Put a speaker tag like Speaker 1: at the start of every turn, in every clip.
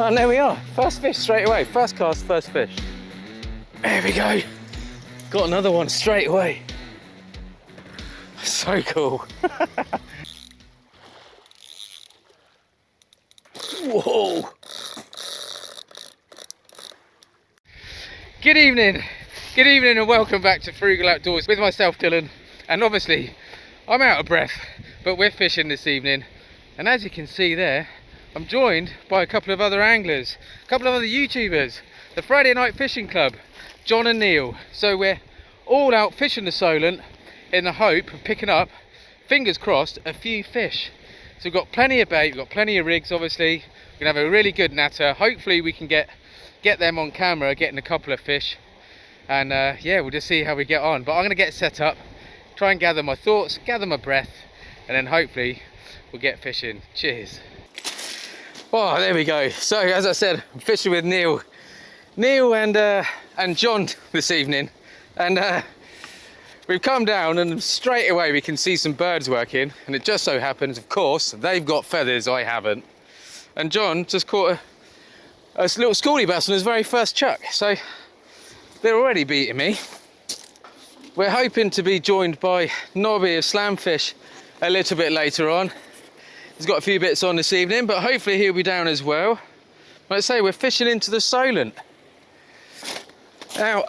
Speaker 1: And there we are, first fish straight away. First cast, first fish. There we go. Got another one straight away. So cool. Whoa. Good evening and welcome back to Frugal Outdoors with myself, Dylan. And obviously, I'm out of breath, but we're fishing this evening. And as you can see there, I'm joined by a couple of other anglers, a couple of other YouTubers, the Friday Night Fishing Club, John and Neil. So we're all out fishing the Solent in the hope of picking up, fingers crossed, a few fish. So we've got plenty of bait, we've got plenty of rigs obviously. We're gonna have a really good natter. Hopefully we can get them on camera, getting a couple of fish. And yeah, we'll just see how we get on. But I'm gonna get set up, try and gather my thoughts, gather my breath, and then hopefully we'll get fishing. Cheers. Oh, there we go. So as I said, I'm fishing with Neil and John this evening. And we've come down and straight away we can see some birds working. And it just so happens, of course, they've got feathers, I haven't. And John just caught a little schoolie bass on his very first chuck. So they're already beating me. We're hoping to be joined by Nobby of Slamfish a little bit later on. He's got a few bits on this evening, but hopefully he'll be down as well. Like I say, we're fishing into the Solent. Now,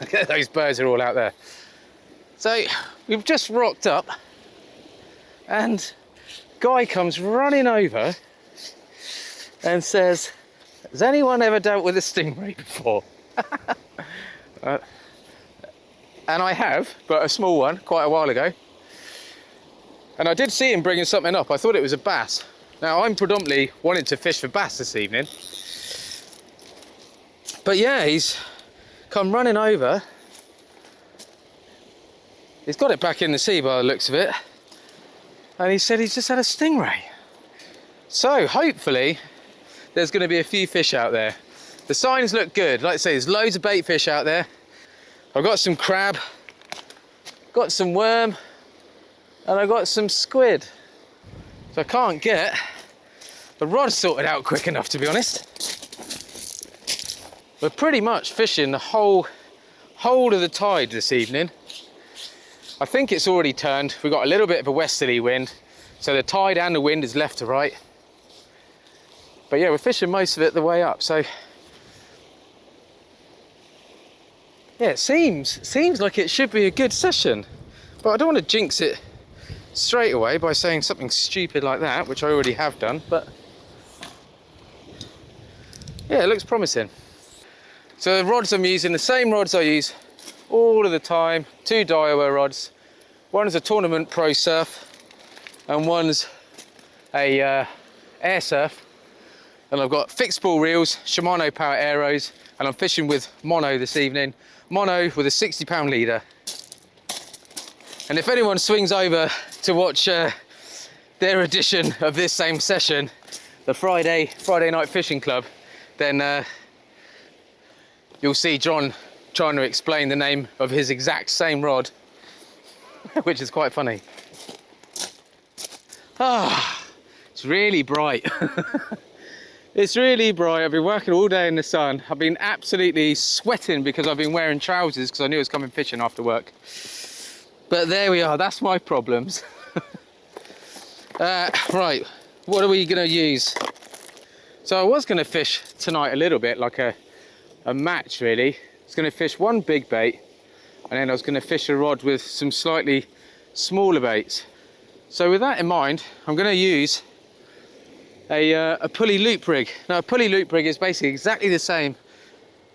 Speaker 1: look at those birds are all out there. So we've just rocked up and guy comes running over and says, has anyone ever dealt with a stingray before? And I have, but a small one, quite a while ago. And I did see him bringing something up. I thought it was a bass. Now, I'm predominantly wanting to fish for bass this evening. But yeah, he's come running over. He's got it back in the sea by the looks of it. And he said he's just had a stingray. So hopefully there's going to be a few fish out there. The signs look good. Like I say, there's loads of bait fish out there. I've got some crab, got some worm, and I've got some squid. So I can't get the rod sorted out quick enough, to be honest. We're pretty much fishing the whole of the tide this evening. I think it's already turned. We've got a little bit of a westerly wind, so the tide and the wind is left to right. But yeah, we're fishing most of it the way up, so yeah, it seems like it should be a good session. But I don't want to jinx it straight away by saying something stupid like that, which I already have done, but yeah, it looks promising. So the rods I'm using, the same rods I use all of the time, 2 Daiwa rods. One's a Tournament Pro Surf and one's a Air Surf. And I've got fixed ball reels, Shimano Power Aeros, and I'm fishing with mono this evening. Mono with a 60-pound leader. And if anyone swings over to watch their edition of this same session, the Friday Night Fishing Club, then you'll see John trying to explain the name of his exact same rod, which is quite funny. Ah, it's really bright. It's really bright. I've been working all day in the sun. I've been absolutely sweating because I've been wearing trousers because I knew I was coming fishing after work. But there we are, that's my problems. Right, what are we gonna use? So I was gonna fish tonight a little bit like a match really. I was gonna fish one big bait and then I was gonna fish a rod with some slightly smaller baits. So with that in mind, I'm gonna use a pulley loop rig. Now a pulley loop rig is basically exactly the same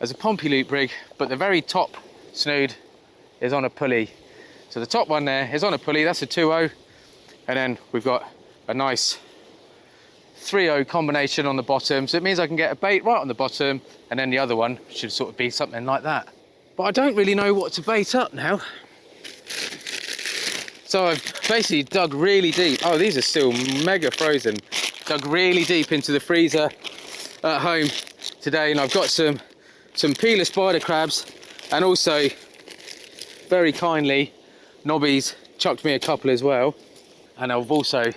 Speaker 1: as a pompey loop rig, but the very top snood is on a pulley. So the top one there is on a pulley, that's a 2.0, and then we've got a nice 3.0 combination on the bottom, so it means I can get a bait right on the bottom, and then the other one should sort of be something like that. But I don't really know what to bait up now. So I've basically dug really deep. Oh, these are still mega frozen. Dug really deep into the freezer at home today, and I've got some peeler spider crabs, and also very kindly Nobby's chucked me a couple as well. And I've also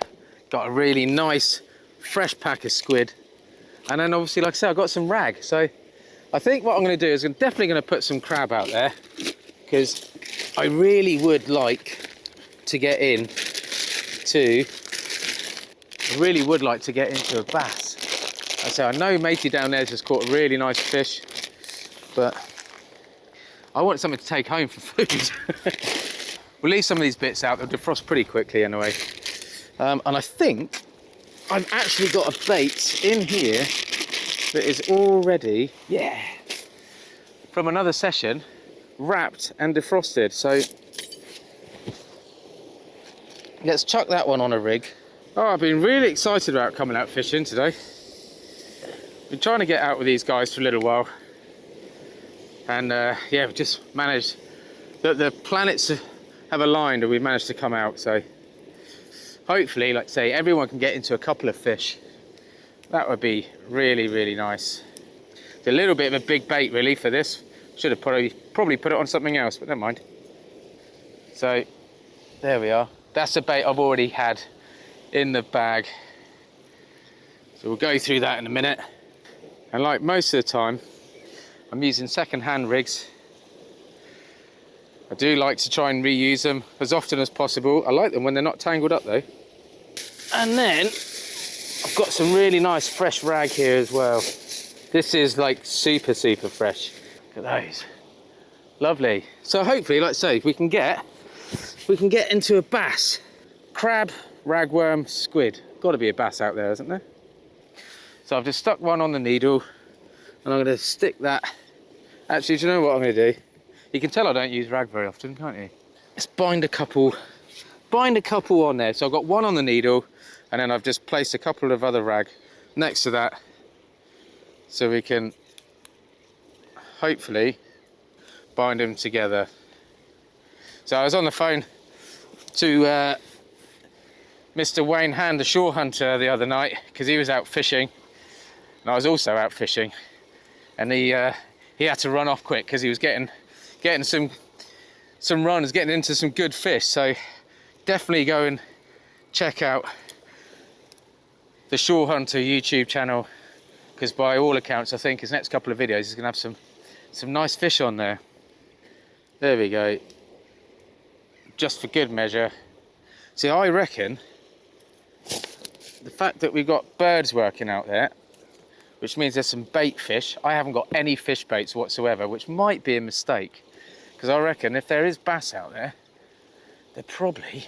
Speaker 1: got a really nice fresh pack of squid And then obviously, like I said, I've got some rag. So I think what I'm going to do is I'm definitely going to put some crab out there, because I really would like to get in to, a bass. I say, I know matey down there just caught a really nice fish, but I want something to take home for food. We'll leave some of these bits out, they'll defrost pretty quickly anyway. And I think I've actually got a bait in here that is already, yeah, from another session, wrapped and defrosted. So let's chuck that one on a rig. Oh, I've been really excited about coming out fishing today. Been trying to get out with these guys for a little while, and yeah, we've just managed, the planets have aligned and we've managed to come out. So hopefully, like I say, everyone can get into a couple of fish. That would be really, really nice. It's a little bit of a big bait really for this. Should have probably put it on something else, but never mind. So there we are. That's the bait I've already had in the bag. So we'll go through that in a minute. And like most of the time, I'm using second-hand rigs. I do like to try and reuse them as often as possible. I like them when they're not tangled up though. And then I've got some really nice fresh rag here as well. This is like super, super fresh. Look at those. Lovely. So hopefully, like I say, we can get into a bass. Crab, ragworm, squid. Got to be a bass out there, isn't there? So I've just stuck one on the needle, and I'm going to stick that. Actually, do you know what I'm going to do? You can tell I don't use rag very often, can't you? Let's bind a couple on there. So I've got one on the needle, and then I've just placed a couple of other rag next to that, so we can hopefully bind them together. So I was on the phone to Mr. Wayne Hand, the shore hunter, the other night, because he was out fishing, and I was also out fishing, and he had to run off quick because he was getting some runs, getting into some good fish. So definitely go and check out the Shore Hunter YouTube channel, because by all accounts I think his next couple of videos he's gonna have some nice fish on there. There we go. Just for good measure. See, I reckon the fact that we've got birds working out there, which means there's some bait fish. I haven't got any fish baits whatsoever, which might be a mistake, because I reckon if there is bass out there, they're probably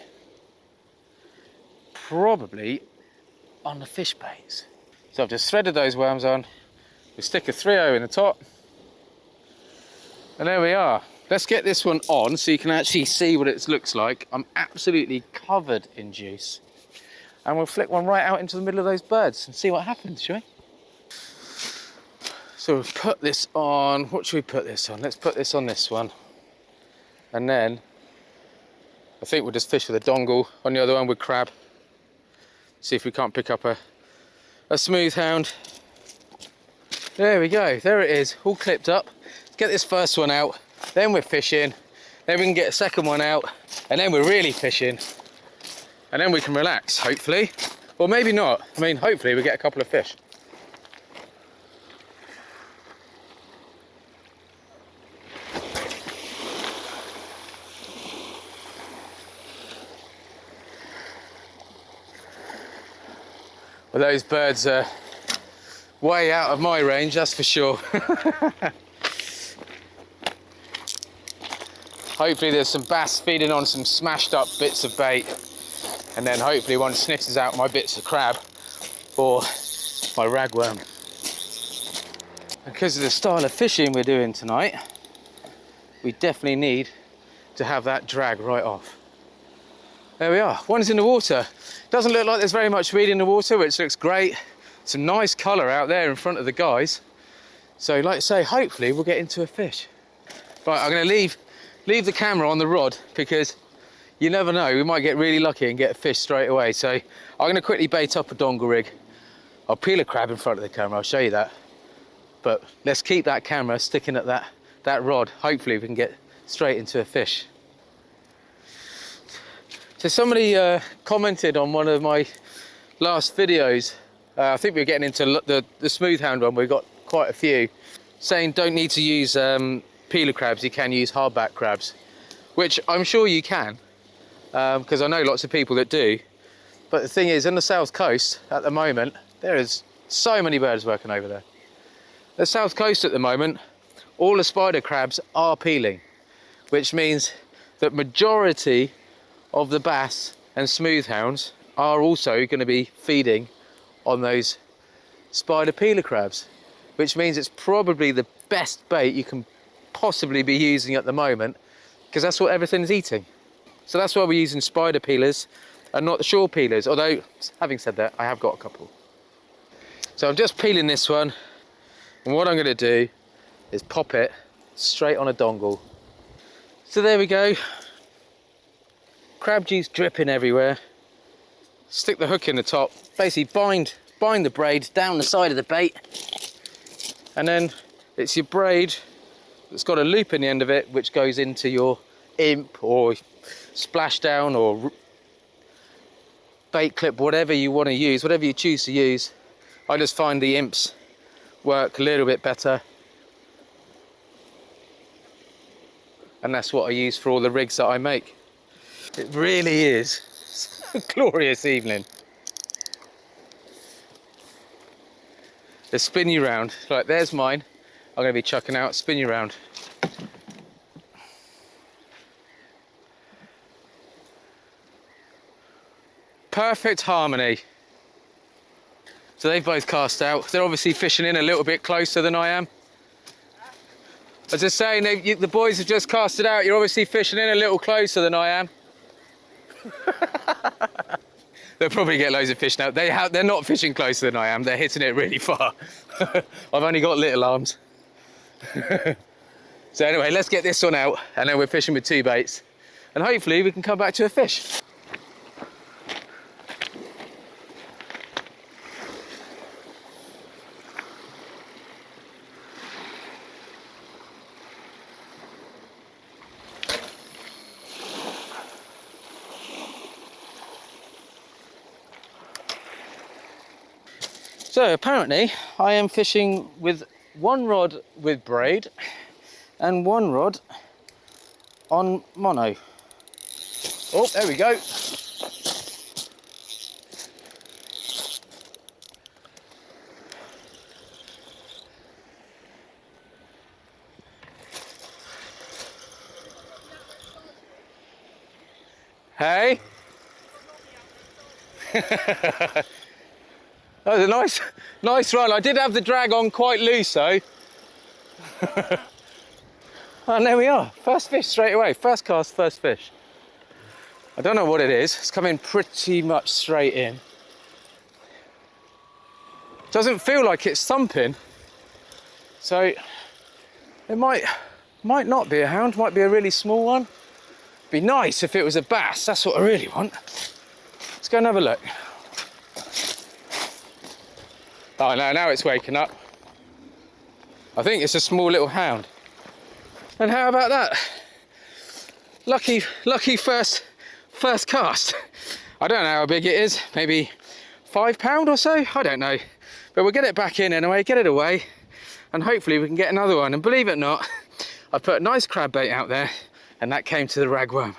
Speaker 1: on the fish baits. So I've just threaded those worms on. We stick a 3/0 in the top, and there we are. Let's get this one on so you can actually see what it looks like. I'm absolutely covered in juice. And we'll flick one right out into the middle of those birds and see what happens, shall we? So we'll put this on. What should we put this on? Let's put this on this one. And then I think we'll just fish with a dongle on the other one with crab. See if we can't pick up a smooth hound. There we go. There it is, all clipped up. Let's get this first one out. Then we're fishing. Then we can get a second one out. And then we're really fishing. And then we can relax, hopefully. Or maybe not. I mean, hopefully we get a couple of fish. Well, those birds are way out of my range, that's for sure. Hopefully there's some bass feeding on some smashed up bits of bait, and then hopefully one sniffs out my bits of crab or my ragworm. Because of the style of fishing we're doing tonight, we definitely need to have that drag right off. There we are, one's in the water. Doesn't look like there's very much weed in the water, which looks great. Some nice colour out there in front of the guys. So like I say, hopefully we'll get into a fish. Right, I'm gonna leave the camera on the rod, because you never know, we might get really lucky and get a fish straight away. So I'm gonna quickly bait up a dongle rig. I'll peel a crab in front of the camera, I'll show you that. But let's keep that camera sticking at that rod. Hopefully we can get straight into a fish. So somebody commented on one of my last videos I think we're getting into the smooth hound one. We've got quite a few saying don't need to use peeler crabs, you can use hardback crabs, which I'm sure you can, because I know lots of people that do. But the thing is, on the south coast at the moment, there is so many birds working over there. The south coast at the moment, all the spider crabs are peeling, which means that majority of the bass and smooth hounds are also going to be feeding on those spider peeler crabs, which means it's probably the best bait you can possibly be using at the moment, because that's what everything's eating. So that's why we're using spider peelers and not the shore peelers, although having said that, I have got a couple. So I'm just peeling this one, and what I'm going to do is pop it straight on a dongle. So there we go, crab juice dripping everywhere. Stick the hook in the top, basically bind the braid down the side of the bait, and then it's your braid that's got a loop in the end of it which goes into your imp or splashdown or bait clip, whatever you want to use, whatever you choose to use. I just find the imps work a little bit better, and that's what I use for all the rigs that I make. It really is a glorious evening. They spin you round, like there's mine, I'm going to be chucking out, spin you round. Perfect harmony. So they've both cast out. They're obviously fishing in a little bit closer than I am. I was just saying, the boys have just casted out. You're obviously fishing in a little closer than I am. They'll probably get loads of fish now. They're not fishing closer than I am. They're hitting it really far. I've only got little arms. So anyway, let's get this one out, and then we're fishing with 2 baits, and hopefully we can come back to a fish. So apparently I am fishing with 1 rod with braid and 1 rod on mono. Oh, there we go. Hey. That was a nice run. I did have the drag on quite loose though. And there we are, first fish straight away, first cast, first fish. I don't know what it is, it's coming pretty much straight in. Doesn't feel like it's thumping, so it might not be a hound, might be a really small one. Be nice if it was a bass, that's what I really want. Let's go and have a look. Oh no, now it's waking up. I think it's a small little hound. And how about that? Lucky first cast. I don't know how big it is, maybe £5 or so, I don't know. But we'll get it back in anyway, get it away, and hopefully we can get another one. And believe it or not, I put a nice crab bait out there, and that came to the ragworm.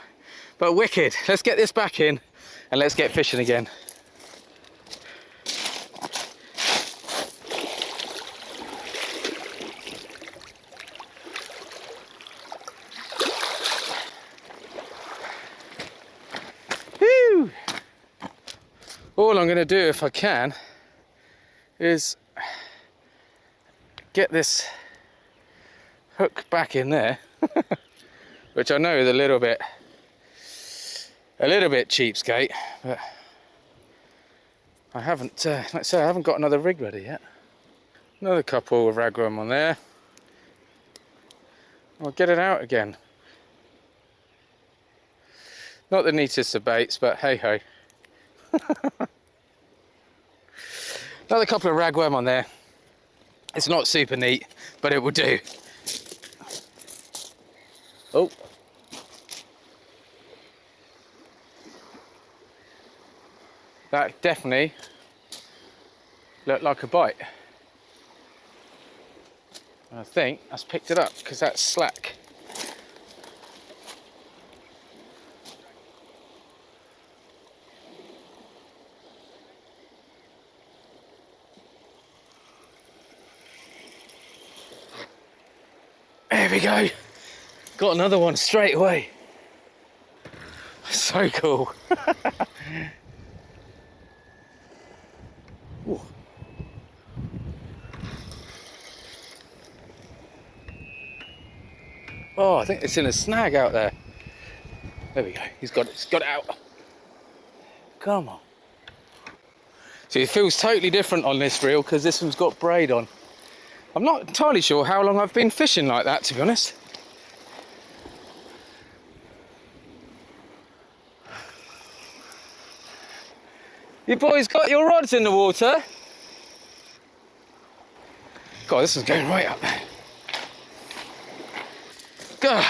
Speaker 1: But wicked, let's get this back in, and let's get fishing again. All I'm going to do, if I can, is get this hook back in there, which I know is a little bit cheapskate, but I haven't, like I say, I haven't got another rig ready yet. Another couple of ragworm on there. I'll get it out again. Not the neatest of baits, but hey ho. Another couple of ragworm on there. It's not super neat, but it will do. Oh. That definitely look like a bite. I think that's picked it up because that's slack. There we go. Got another one straight away. So cool. Ooh. Oh, I think it's in a snag out there. There we go. He's got it out. Come on. See, it feels totally different on this reel because this one's got braid on. I'm not entirely sure how long I've been fishing like that, to be honest. You boys got your rods in the water? God, this is going right up there. God.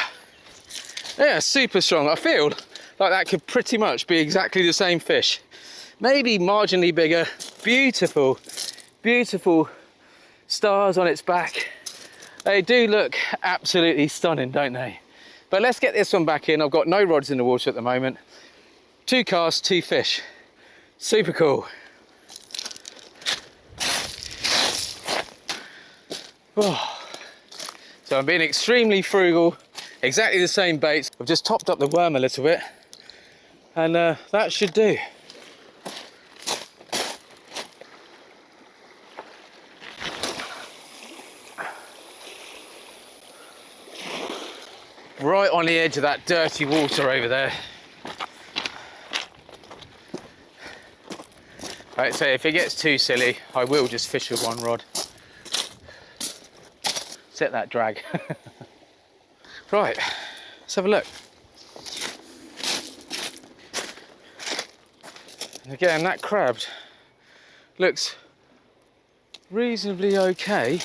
Speaker 1: Yeah, super strong. I feel like that could pretty much be exactly the same fish. Maybe marginally bigger. Beautiful, beautiful stars on its back. They do look absolutely stunning, don't they? But let's get this one back in. I've got no rods in the water at the moment. 2 casts, 2 fish. Super cool. Oh. So I'm being extremely frugal. Exactly the same baits. I've just topped up the worm a little bit. And that should do. Right on the edge of that dirty water over there. Right, so if it gets too silly, I will just fish with 1 rod. Set that drag. Right, let's have a look. And again, that crab looks reasonably okay.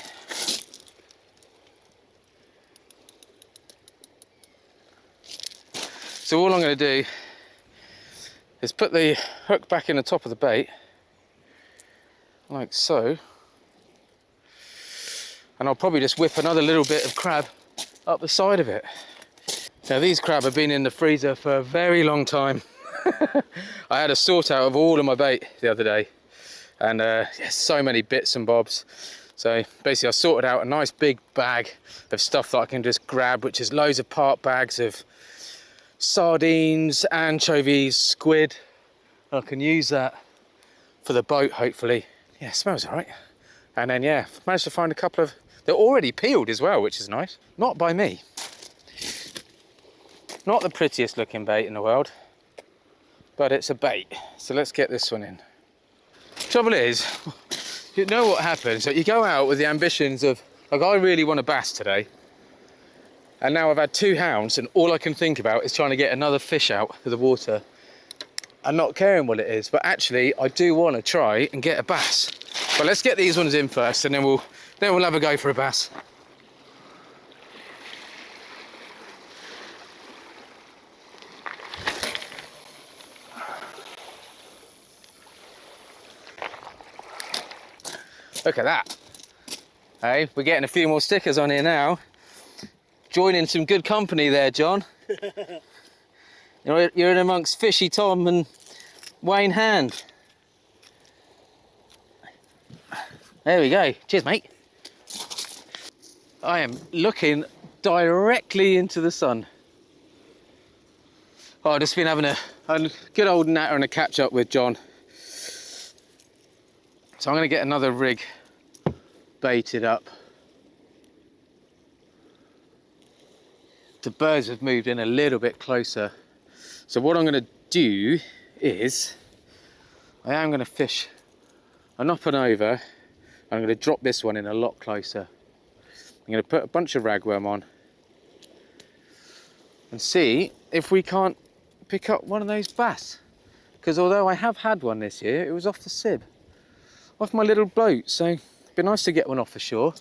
Speaker 1: So all I'm going to do is put the hook back in the top of the bait, like so. And I'll probably just whip another little bit of crab up the side of it. Now these crab have been in the freezer for a very long time. I had a sort out of all of my bait the other day, and yeah, so many bits and bobs. So basically I sorted out a nice big bag of stuff that I can just grab, which is loads of part bags of sardines, anchovies, squid. I can use that for the boat, hopefully. Yeah, smells all right. And then yeah, managed to find a couple of, they're already peeled as well, which is nice. Not by me. Not the prettiest looking bait in the world, but it's a bait. So let's get this one in. Trouble is, you know what happens, that you go out with the ambitions of, like, I really want a bass today. And now I've had 2 hounds and all I can think about is trying to get another fish out of the water and not caring what it is. But actually, I do want to try and get a bass. But let's get these ones in first and then we'll have a go for a bass. Look at that. Hey, we're getting a few more stickers on here now. Joining some good company there, John. You're in amongst Fishy Tom and Wayne Hand. There we go. Cheers, mate. I am looking directly into the sun. Oh, I've just been having a good old natter and a catch up with John. So I'm going to get another rig baited up. The birds have moved in a little bit closer. So what I'm going to do is, I am going to fish an up and over. I'm going to drop this one in a lot closer. I'm going to put a bunch of ragworm on and see if we can't pick up one of those bass. Because although I have had one this year, it was off the sib, off my little boat. So it'd be nice to get one off the shore.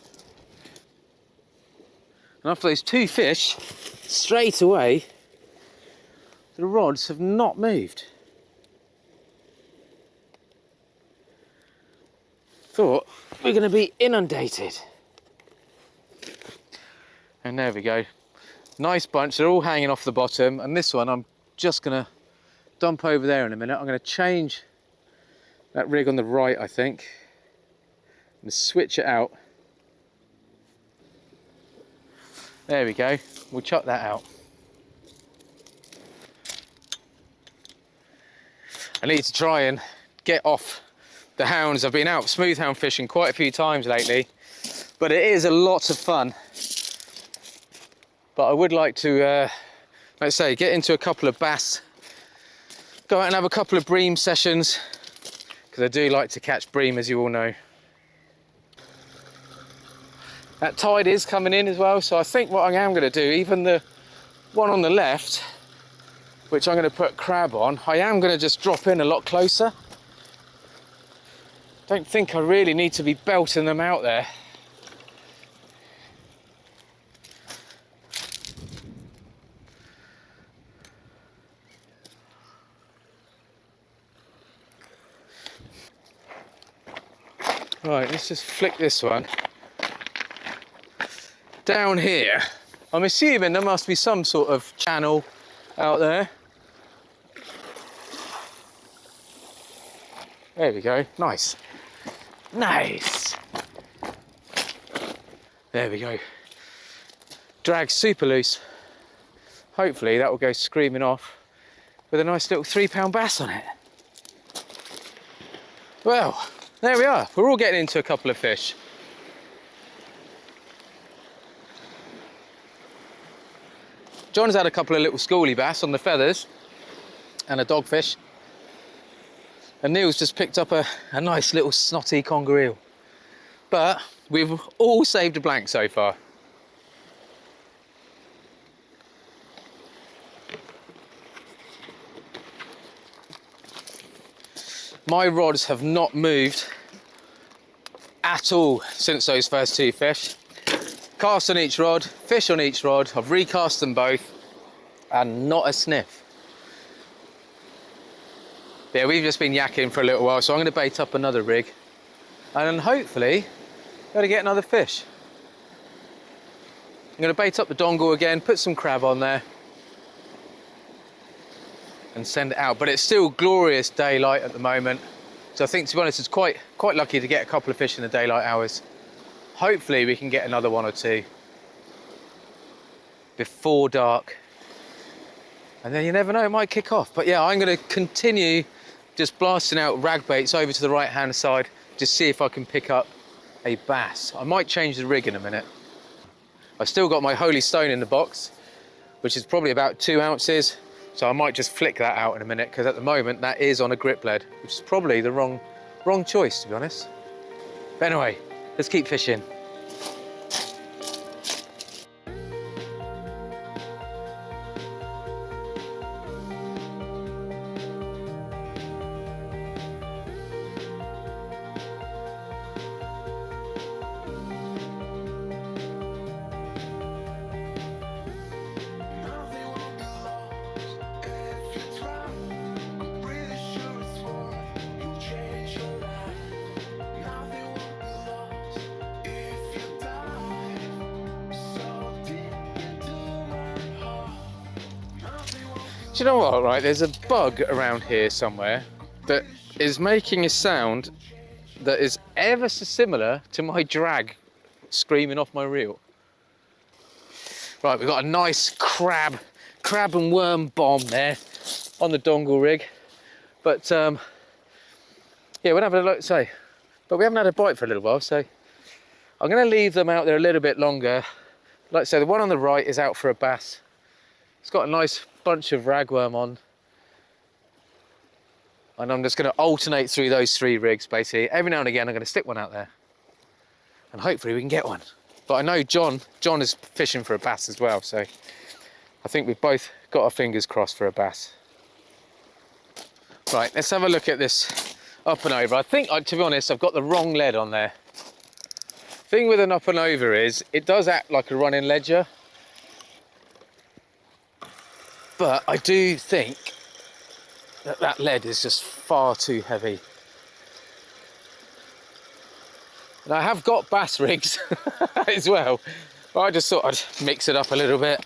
Speaker 1: And after those 2 fish, straight away, the rods have not moved. thought we're going to be inundated. And there we go. Nice bunch, they're all hanging off the bottom, and this one I'm just going to dump over there in a minute. I'm going to change that rig on the right, I think, and switch it out. There we go, we'll chuck that out. I need to try and get off the hounds. I've been out smooth hound fishing quite a few times lately, but it is a lot of fun. But I would like to, let's say, get into a couple of bass, go out and have a couple of bream sessions, because I do like to catch bream, as you all know. That tide is coming in as well, so I think what I am going to do, even the one on the left, which I'm going to put crab on, I am going to just drop in a lot closer. Don't think I really need to be belting them out there. Right, let's just flick this one down here. I'm assuming there must be some sort of channel out there. There we go, nice. Nice. There we go. Drag super loose. Hopefully that will go screaming off with a nice little 3-pound bass on it. Well, there we are. We're all getting into a couple of fish. John's had a couple of little schoolie bass on the feathers and a dogfish. And Neil's just picked up a nice little snotty conger eel. But we've all saved a blank so far. My rods have not moved at all since those first 2 fish. Cast on each rod, fish on each rod. I've recast them both and not a sniff. Yeah, we've just been yakking for a little while, so I'm going to bait up another rig and then hopefully going to get another fish. I'm going to bait up the dongle again, put some crab on there and send it out. But it's still glorious daylight at the moment, so I think, to be honest, it's quite lucky to get a couple of fish in the daylight hours. Hopefully we can get another 1 or 2 before dark, and then you never know, it might kick off. But yeah, I'm going to continue just blasting out rag baits over to the right hand side, just see if I can pick up a bass. I might change the rig in a minute. I've still got my holy stone in the box, which is probably about 2 ounces. So I might just flick that out in a minute, because at the moment that is on a grip lead, which is probably the wrong choice, to be honest. But anyway, let's keep fishing. Do you know what, right? There's a bug around here somewhere that is making a sound that is ever so similar to my drag screaming off my reel. Right, we've got a nice crab and worm bomb there on the dongle rig. But yeah, we'll have a look, say. But we haven't had a bite for a little while, so I'm going to leave them out there a little bit longer. Like I say, the one on the right is out for a bass. It's got a nice bunch of ragworm on, and I'm just going to alternate through those 3 rigs basically. Every now and again I'm going to stick one out there and hopefully we can get one. But I know John is fishing for a bass as well, so I think we've both got our fingers crossed for a bass. Right, let's have a look at this up and over. I think, to be honest, I've got the wrong lead on there. Thing with an up and over is it does act like a running ledger. But I do think that lead is just far too heavy. And I have got bass rigs as well. But I just thought I'd mix it up a little bit.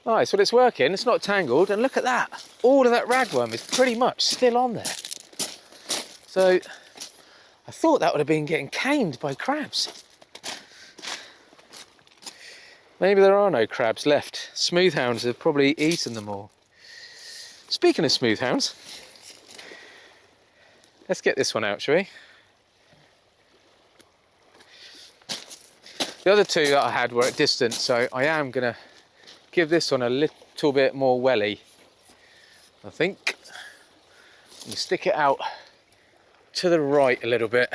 Speaker 1: Nice, well it's working, it's not tangled, and look at that. All of that ragworm is pretty much still on there. So, I thought that would have been getting caned by crabs. Maybe there are no crabs left. Smooth hounds have probably eaten them all. Speaking of smooth hounds, let's get this one out, shall we? The other two that I had were at distance, so I am going to give this one a little bit more welly, I think. And stick it out to the right a little bit.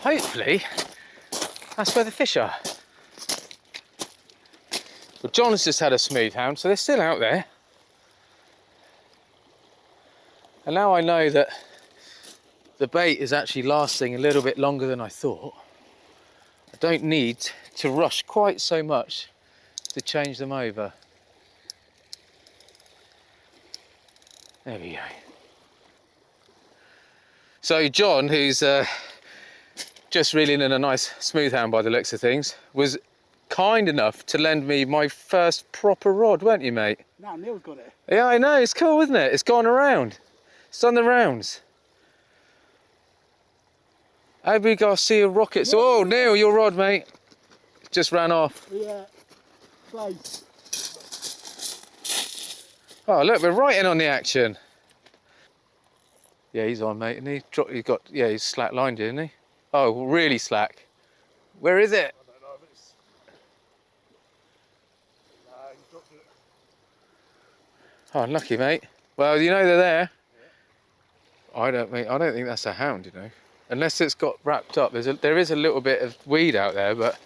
Speaker 1: Hopefully, that's where the fish are. Well, John's just had a smooth hound, so they're still out there. And now I know that the bait is actually lasting a little bit longer than I thought. I don't need to rush quite so much to change them over. There we go. So John, who's just reeling in a nice smooth hound by the looks of things, was kind enough to lend me my first proper rod, weren't you, mate?
Speaker 2: No, Neil's got it.
Speaker 1: Yeah, I know, it's cool, isn't it? It's gone around. It's done the rounds. Abu Garcia rockets. Oh, Neil, your rod, mate. Just ran off.
Speaker 2: Yeah, close.
Speaker 1: Oh, look, we're right in on the action. Yeah, he's on, mate, isn't he? He's got, yeah, he's slack lined, isn't he? Oh, really slack. Where is it?
Speaker 2: I don't know if it's... Nah, he's dropped it.
Speaker 1: Oh, unlucky, mate. Well, you know they're there. Yeah. I don't think that's a hound, you know. Unless it's got wrapped up. There is a little bit of weed out there, but...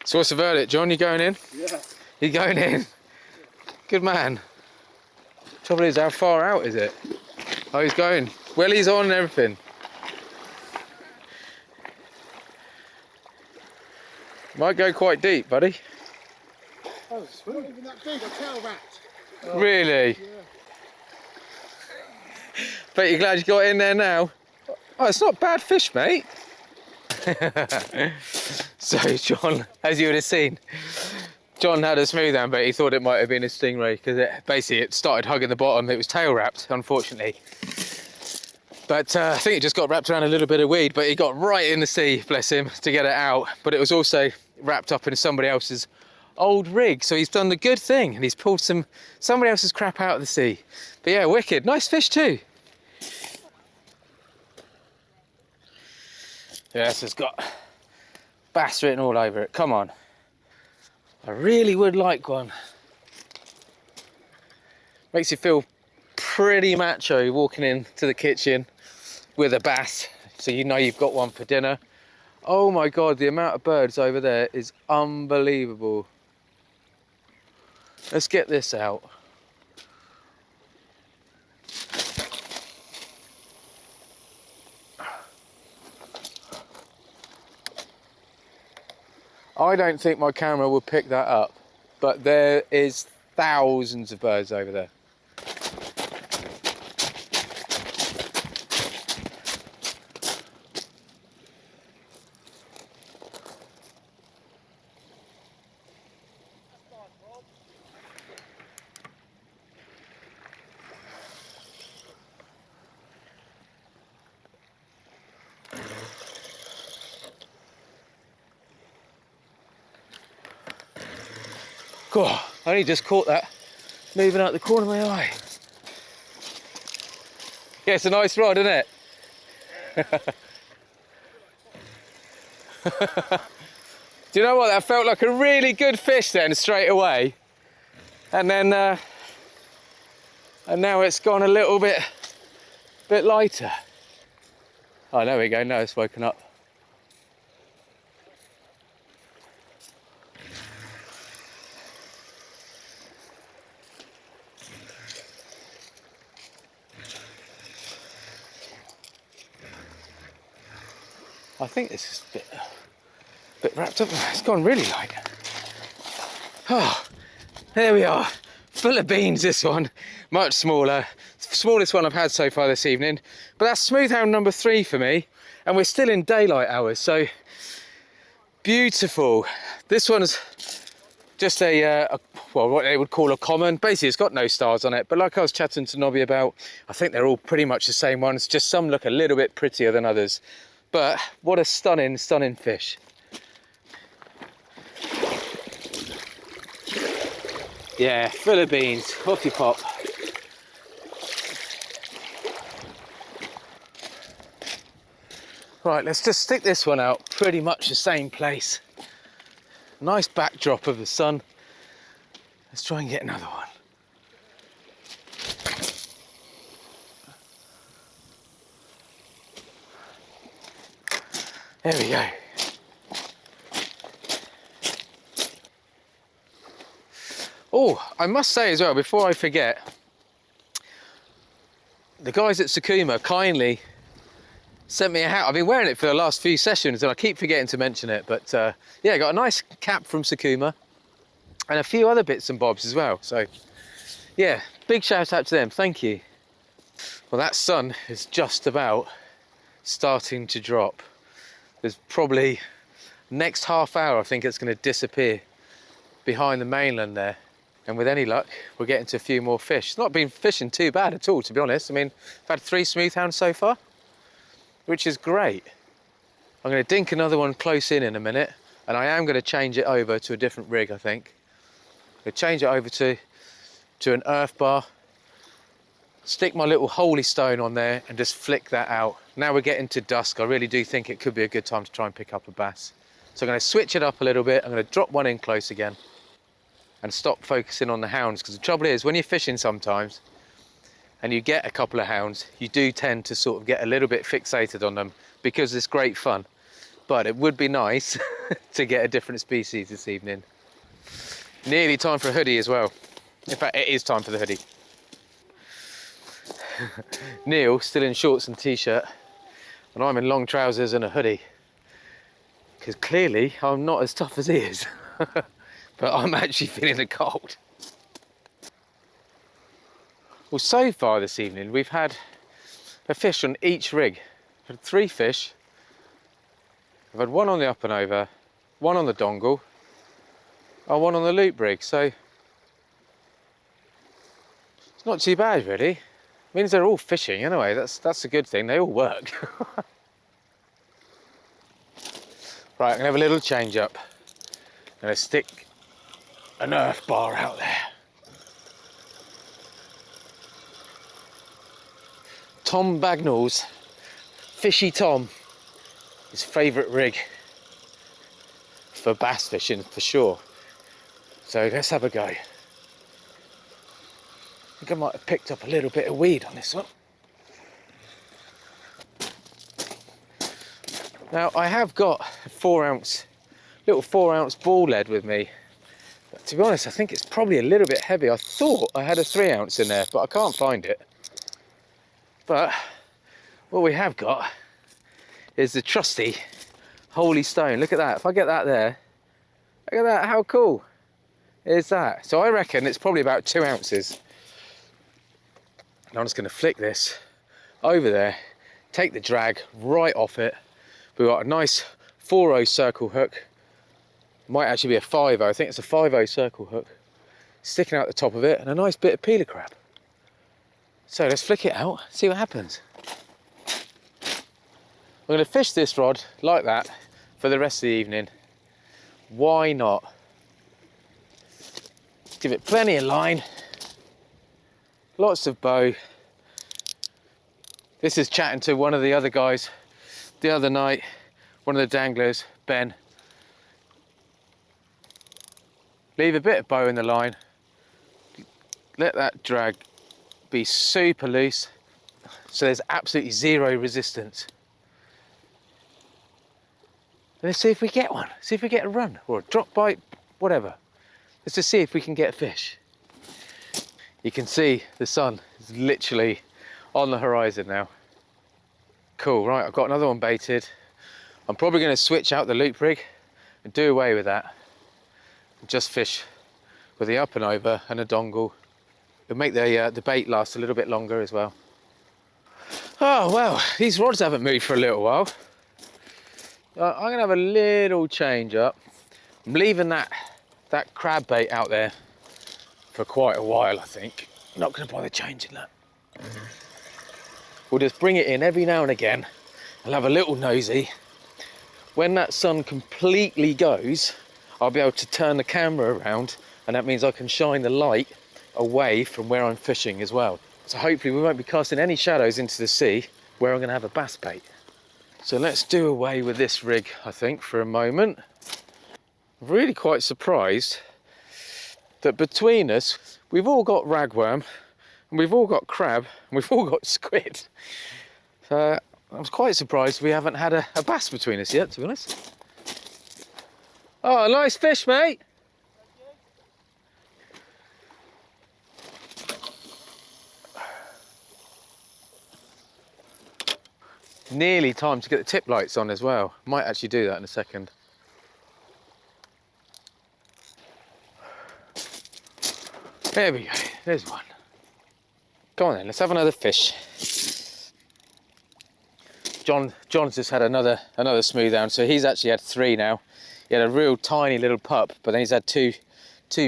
Speaker 1: So what's the verdict, John? You going in?
Speaker 2: Yeah.
Speaker 1: You going in? Good man. Trouble is, how far out is it? Oh, he's going. Well, he's on and everything. Might go quite deep, buddy.
Speaker 2: Oh, it's not even that big, a tail rat.
Speaker 1: Oh, really?
Speaker 2: Yeah.
Speaker 1: Bet you're glad you got in there now. Oh, it's not bad fish, mate. So, John, as you would have seen, John had a smooth hound, but he thought it might have been a stingray because it started hugging the bottom. It was tail wrapped, unfortunately. But I think it just got wrapped around a little bit of weed, but he got right in the sea, bless him, to get it out. But it was also wrapped up in somebody else's old rig, so he's done the good thing and he's pulled somebody else's crap out of the sea. But yeah, wicked. Nice fish too. Yes, it's got bass written all over it. Come on. I really would like one. Makes you feel pretty macho walking into the kitchen with a bass, so you know you've got one for dinner. Oh my God, the amount of birds over there is unbelievable. Let's get this out. I don't think my camera will pick that up, but there is thousands of birds over there. God, I only just caught that moving out the corner of my eye. Yeah, it's a nice rod, isn't it? Do you know what? That felt like a really good fish then, straight away. And then, and now it's gone a little bit lighter. Oh, there we go. Now it's woken up. I think this is a bit wrapped up. It's gone really light. Oh, there we are. Full of beans, this one. Much smaller. Smallest one I've had so far this evening. But that's smooth hound number 3 for me. And we're still in daylight hours, so beautiful. This one's just well, what they would call a common. Basically, it's got no stars on it. But like I was chatting to Nobby about, I think they're all pretty much the same ones. Just some look a little bit prettier than others. But what a stunning, stunning fish. Yeah, full of beans. Off you pop. Right, let's just stick this one out pretty much the same place. Nice backdrop of the sun. Let's try and get another one. There we go. Oh, I must say as well, before I forget, the guys at Sakuma kindly sent me a hat. I've been wearing it for the last few sessions and I keep forgetting to mention it, but yeah, got a nice cap from Sakuma and a few other bits and bobs as well. So yeah, big shout out to them, thank you. Well, that sun is just about starting to drop. There's probably next half hour, I think it's going to disappear behind the mainland there. And with any luck, we'll get into a few more fish. It's not been fishing too bad at all, to be honest. I mean, I've had 3 smooth hounds so far, which is great. I'm going to dink another one close in a minute, and I am going to change it over to a different rig, I think. I'm going to change it over to an earth bar, stick my little holy stone on there, and just flick that out. Now we're getting to dusk. I really do think it could be a good time to try and pick up a bass. So I'm going to switch it up a little bit. I'm going to drop one in close again and stop focusing on the hounds, because the trouble is when you're fishing sometimes and you get a couple of hounds, you do tend to sort of get a little bit fixated on them because it's great fun. But it would be nice to get a different species this evening. Nearly time for a hoodie as well. In fact, it is time for the hoodie. Neil still in shorts and t-shirt, and I'm in long trousers and a hoodie, because clearly I'm not as tough as he is. But I'm actually feeling the cold. Well, so far this evening we've had a fish on each rig. We've had 3 fish. I've had one on the up and over, one on the dongle, and one on the loop rig. So it's not too bad really. It means they're all fishing anyway. That's a good thing. They all work. Right, I'm gonna have a little change up. I'm gonna stick an earth bar out there. Tom Bagnall's Fishy Tom, his favourite rig for bass fishing for sure. So let's have a go. I think I might have picked up a little bit of weed on this one. Now I have got a 4-ounce, little 4-ounce ball lead with me. But to be honest, I think it's probably a little bit heavy. I thought I had a 3-ounce in there, but I can't find it. But what we have got is the trusty holy stone. Look at that. If I get that there, look at that. How cool is that? So I reckon it's probably about 2 ounces. And I'm just going to flick this over there, take the drag right off it. We've got a nice 4-0 circle hook. Might actually be a 5-0. I think it's a 5-0 circle hook sticking out the top of it, and a nice bit of peeler crab. So let's flick it out, see what happens. We're going to fish this rod like that for the rest of the evening. Why not? Give it plenty of line, lots of bow. This is chatting to one of the other guys the other night, one of the danglers, Ben. Leave a bit of bow in the line, let that drag be super loose so there's absolutely zero resistance. Let's see if we get one, see if we get a run or a drop bite, whatever. Let's just see if we can get a fish. You can see the sun is literally on the horizon now. Cool, right, I've got another one baited. I'm probably going to switch out the loop rig and do away with that. Just fish with the up and over and a dongle. It'll make the bait last a little bit longer as well. Oh well, these rods haven't moved for a little while. I'm going to have a little change up. I'm leaving that crab bait out there for quite a while, I think. I'm not going to bother changing that. We'll just bring it in every now and again. I'll have a little nosy. When that sun completely goes, I'll be able to turn the camera around, and that means I can shine the light away from where I'm fishing as well. So hopefully we won't be casting any shadows into the sea where I'm going to have a bass bait. So let's do away with this rig, I think, for a moment. I'm really quite surprised that between us, we've all got ragworm, and we've all got crab, and we've all got squid. So I was quite surprised we haven't had a bass between us yet, to be honest. Oh, nice fish, mate. Nearly time to get the tip lights on as well. Might actually do that in a second. There we go, there's one. Come on then, let's have another fish. John's just had another smooth hound, so he's actually had 3 now. He had a real tiny little pup, but then he's had two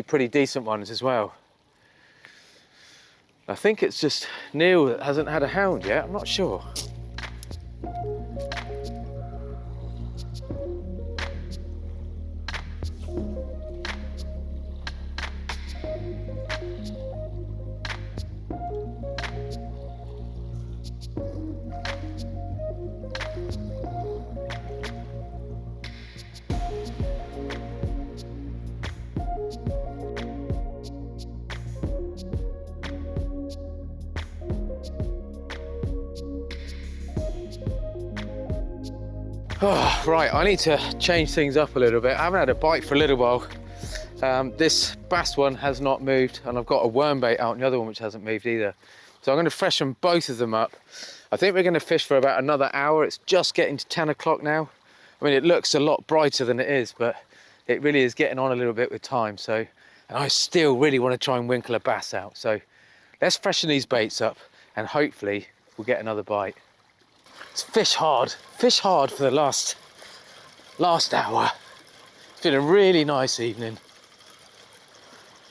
Speaker 1: pretty decent ones as well. I think it's just Neil that hasn't had a hound yet, I'm not sure. Oh, right, I need to change things up a little bit. I haven't had a bite for a little while. This bass one has not moved, and I've got a worm bait out and the other one which hasn't moved either. So I'm going to freshen both of them up. I think we're going to fish for about another hour. It's just getting to 10 o'clock now. I mean, it looks a lot brighter than it is, but it really is getting on a little bit with time. So, and I still really want to try and winkle a bass out. So let's freshen these baits up, and hopefully we'll get another bite. It's fish hard for the last hour. It's been a really nice evening.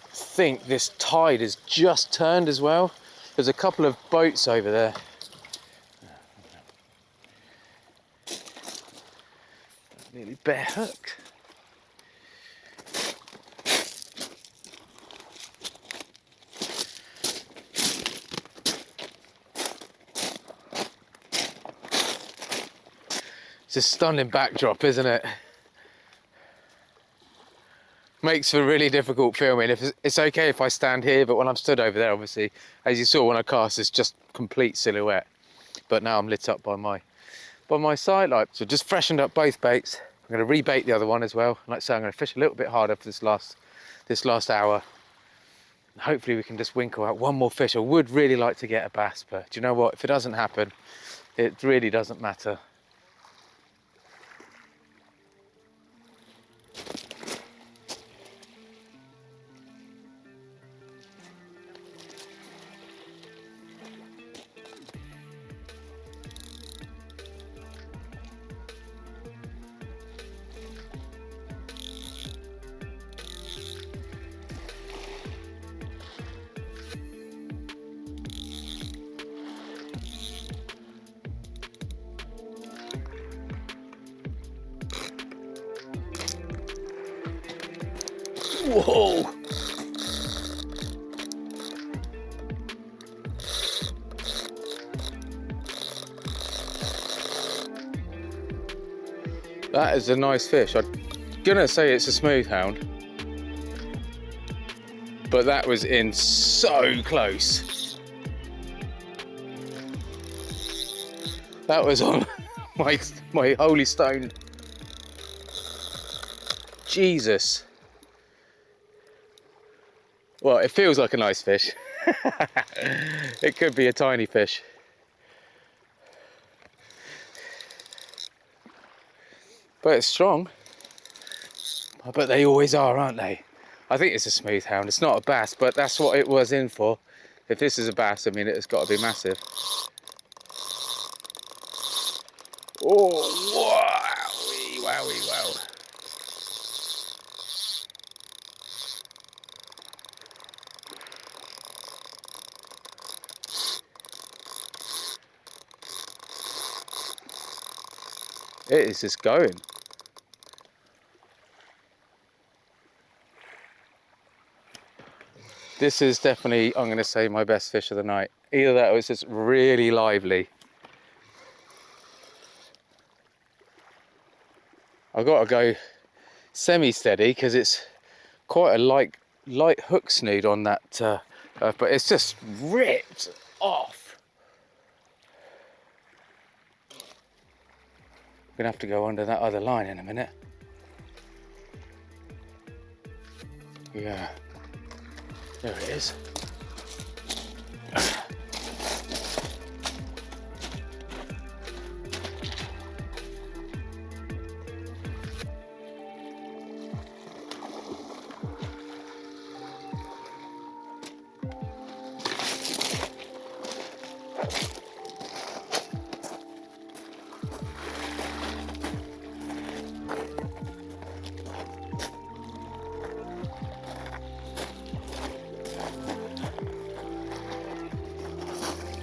Speaker 1: I think this tide has just turned as well. There's a couple of boats over there. Nearly bare hooked. It's a stunning backdrop, isn't it? Makes for really difficult filming. It's okay if I stand here, but when I'm stood over there, obviously, as you saw when I cast, it's just complete silhouette. But now I'm lit up by my sight light. So just freshened up both baits. I'm going to rebait the other one as well. Like I say, I'm going to fish a little bit harder for this last hour. And hopefully we can just winkle out one more fish. I would really like to get a bass, but do you know what? If it doesn't happen, it really doesn't matter. Whoa! That is a nice fish. I'm gonna say it's a smooth hound, but that was in so close. That was on my holy stone. Jesus. Well, it feels like a nice fish. It could be a tiny fish. but it's strong. But they always are, aren't they? I think it's a smooth hound. It's not a bass, but that's what it was in for. If this is a bass, I mean, it's got to be massive. Oh, wowie, wowie, wow. It is just going. This is definitely, I'm going to say, my best fish of the night. Either that or it's just really lively. I've got to go semi-steady because it's quite a light hook snood on that, but it's just ripped off. I'm going to have to go under that other line in a minute. Yeah. There it is.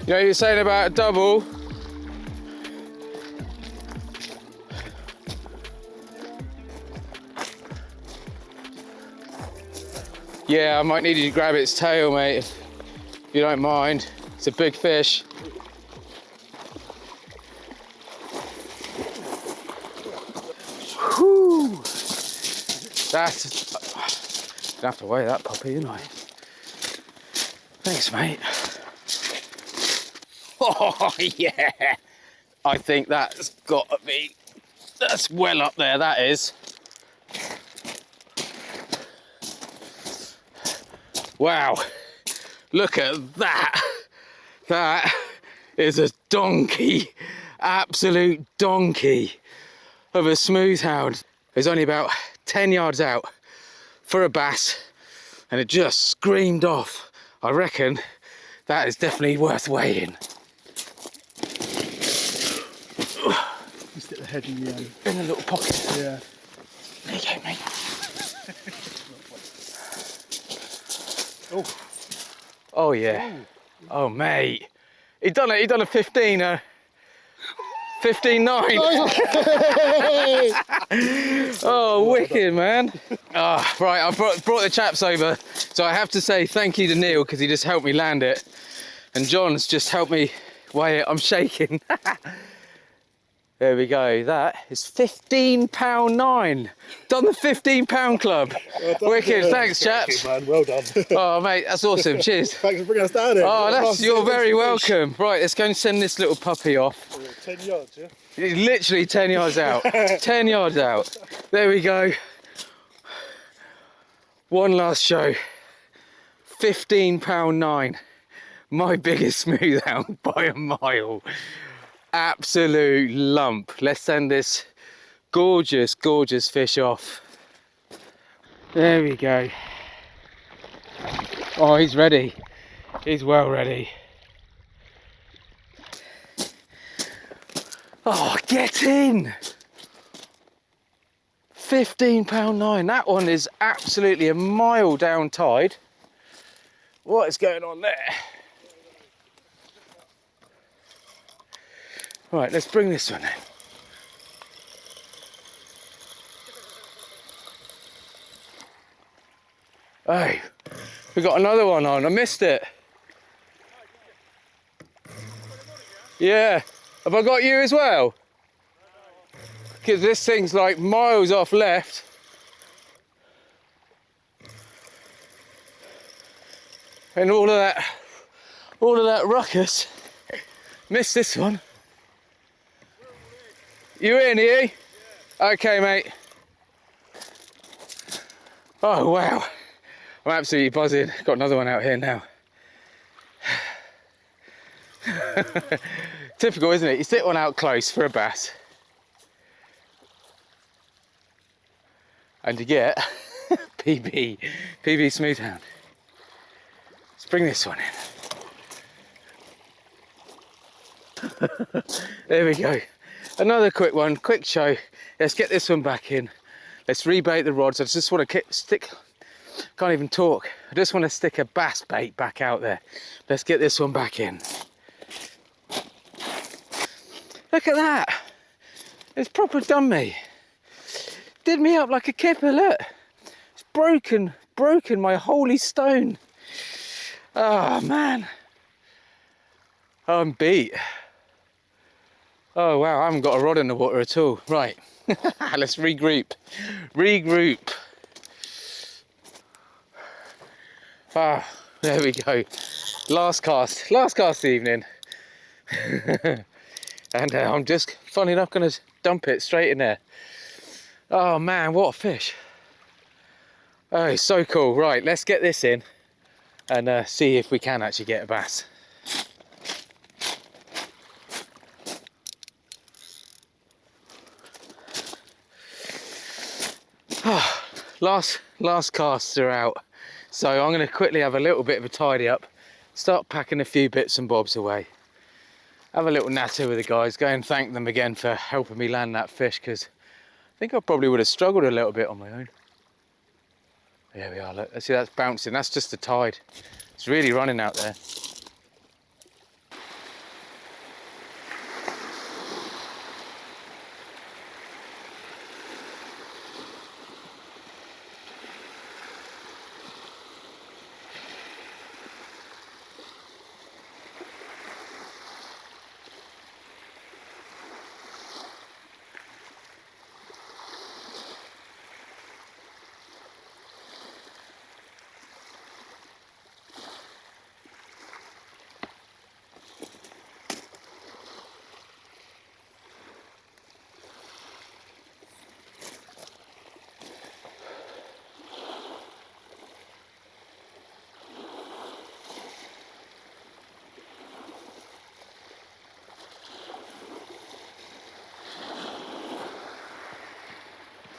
Speaker 1: You know, you're saying about a double. Yeah, I might need you to grab its tail, mate, if you don't mind. It's a big fish. Whew. That's... Gonna have to weigh that puppy, didn't I? Thanks, mate. Oh, yeah. I think that's got to be... That's well up there, that is. Wow. Look at that. That is a donkey. Absolute donkey of a smooth hound. It's only about 10 yards out for a bass and it just screamed off. I reckon that is definitely worth weighing.
Speaker 2: You stick the head in the
Speaker 1: In the little pocket.
Speaker 2: yeah.
Speaker 1: There you go, mate.
Speaker 2: Oh.
Speaker 1: Oh yeah. Oh mate. He done it. He done a 15. 15.9. Oh, wicked, man. Oh, right, I brought the chaps over. So I have to say thank you to Neil because he just helped me land it. And John's just helped me weigh it. I'm shaking. There we go. That is £15.9. Done the £15 club. Well done,
Speaker 2: wicked.
Speaker 1: Thanks, chaps.
Speaker 2: Man. Well done.
Speaker 1: Oh, mate, that's awesome. Cheers.
Speaker 2: Thanks for bringing us down here.
Speaker 1: Oh, you're very welcome. Right, let's go and send this little puppy off.
Speaker 2: 10 yards, yeah?
Speaker 1: It's literally 10 yards out. 10 yards out. There we go. One last show. £15.9. My biggest smooth hound by a mile. Absolute lump. Let's send this gorgeous, gorgeous fish off. There we go. Oh, he's ready. He's well ready. Oh, get in! £15.9. That one is absolutely a mile down tide. What is going on there? Right, let's bring this one in. Hey, we got another one on. I missed it. Yeah. Have I got you as well? Because this thing's like miles off left. And all of that ruckus. Missed this one. You in, are you? Yeah. Okay, mate. Oh, wow. I'm absolutely buzzing. Got another one out here now. Typical, isn't it? You stick one out close for a bass. and to get PB smooth hound. Let's bring this one in. There we go. Another quick one, quick show. Let's get this one back in. Let's rebait the rods. I just want to stick, can't even talk. I just want to stick a bass bait back out there. Let's get this one back in. Look at that. It's proper done me. Did me up like a kipper, look. It's broken my holy stone. Oh man. Oh, I'm beat. Oh wow, I haven't got a rod in the water at all. Right, let's regroup. Ah, there we go. Last cast evening. And I'm just, funny enough, gonna dump it straight in there. Oh man, what a fish. Oh, it's so cool. Right, let's get this in and see if we can actually get a bass. Last casts are out, so I'm going to quickly have a little bit of a tidy up, start packing a few bits and bobs away, have a little natter with the guys, go and thank them again for helping me land that fish, because I think I probably would have struggled a little bit on my own. There we are, look, let's see, that's bouncing, that's just the tide. It's really running out there.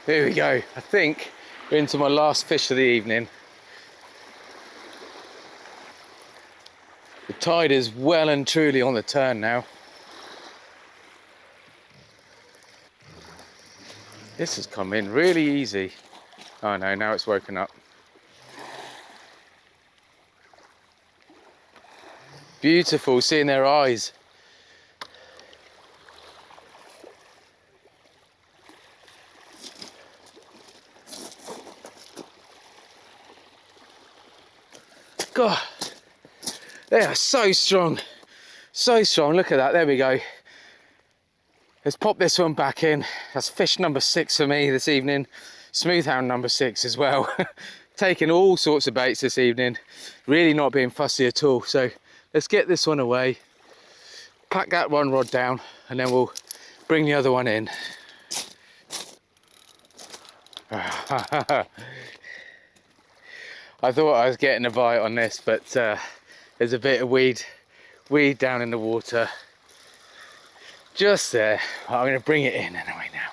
Speaker 1: Here we go, I think we're into my last fish of the evening. The tide is well and truly on the turn now. This has come in really easy. Oh no, now it's woken up. Beautiful, seeing their eyes. God, they are so strong, so strong. Look at that, there we go. Let's pop this one back in. That's fish number 6 for me this evening. Smooth hound number 6 as well. Taking all sorts of baits this evening, really not being fussy at all. So let's get this one away, pack that one rod down, and then we'll bring the other one in. I thought I was getting a bite on this, but there's a bit of weed down in the water. Just there. I'm going to bring it in anyway now.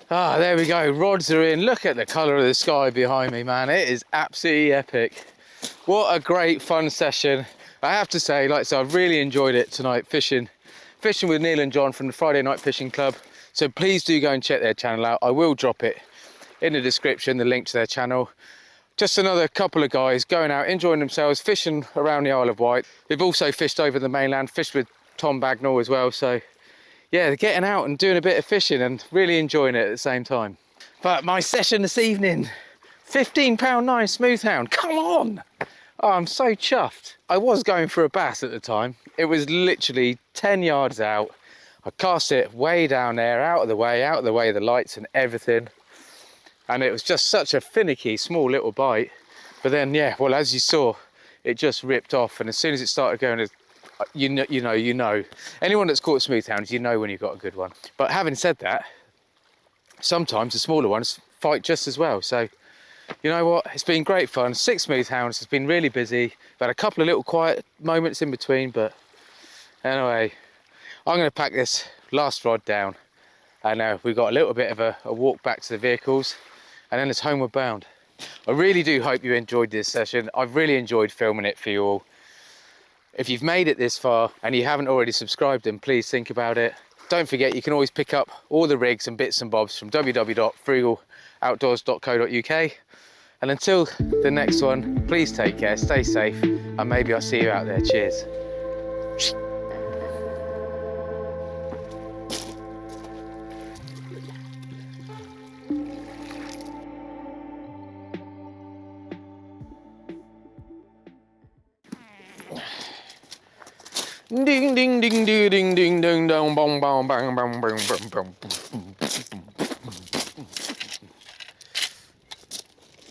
Speaker 1: Ah, there we go. Rods are in. Look at the colour of the sky behind me, man. It is absolutely epic. What a great fun session. I have to say, like so, I've really enjoyed it tonight fishing with Neil and John from the Friday Night Fishing Club. So please do go and check their channel out. I will drop it in the description, the link to their channel. Just another couple of guys going out, enjoying themselves, fishing around the Isle of Wight. They've also fished over the mainland, fished with Tom Bagnall as well. So yeah, they're getting out and doing a bit of fishing and really enjoying it at the same time. But my session this evening, £15.9 smooth hound, come on! Oh, I'm so chuffed. I was going for a bass at the time. It was literally 10 yards out. I cast it way down there, out of the way of the lights and everything. And it was just such a finicky, small little bite. But then, yeah, well, as you saw, it just ripped off. And as soon as it started going, you know. Anyone that's caught smooth hounds, you know when you've got a good one. But having said that, sometimes the smaller ones fight just as well. So, you know what? It's been great fun. 6 smooth hounds. It's been really busy. I've had a couple of little quiet moments in between. But anyway, I'm going to pack this last rod down And we've got a little bit of a walk back to the vehicles, and then it's homeward bound. I really do hope you enjoyed this session. I've really enjoyed filming it for you all. If you've made it this far and you haven't already subscribed, then please think about it. Don't forget, you can always pick up all the rigs and bits and bobs from www.frugal.od.uk. And until the next one, please take care, stay safe, and maybe I'll see you out there. Cheers. Ding ding ding ding ding ding ding dong bong bong bang bang bang bang bang.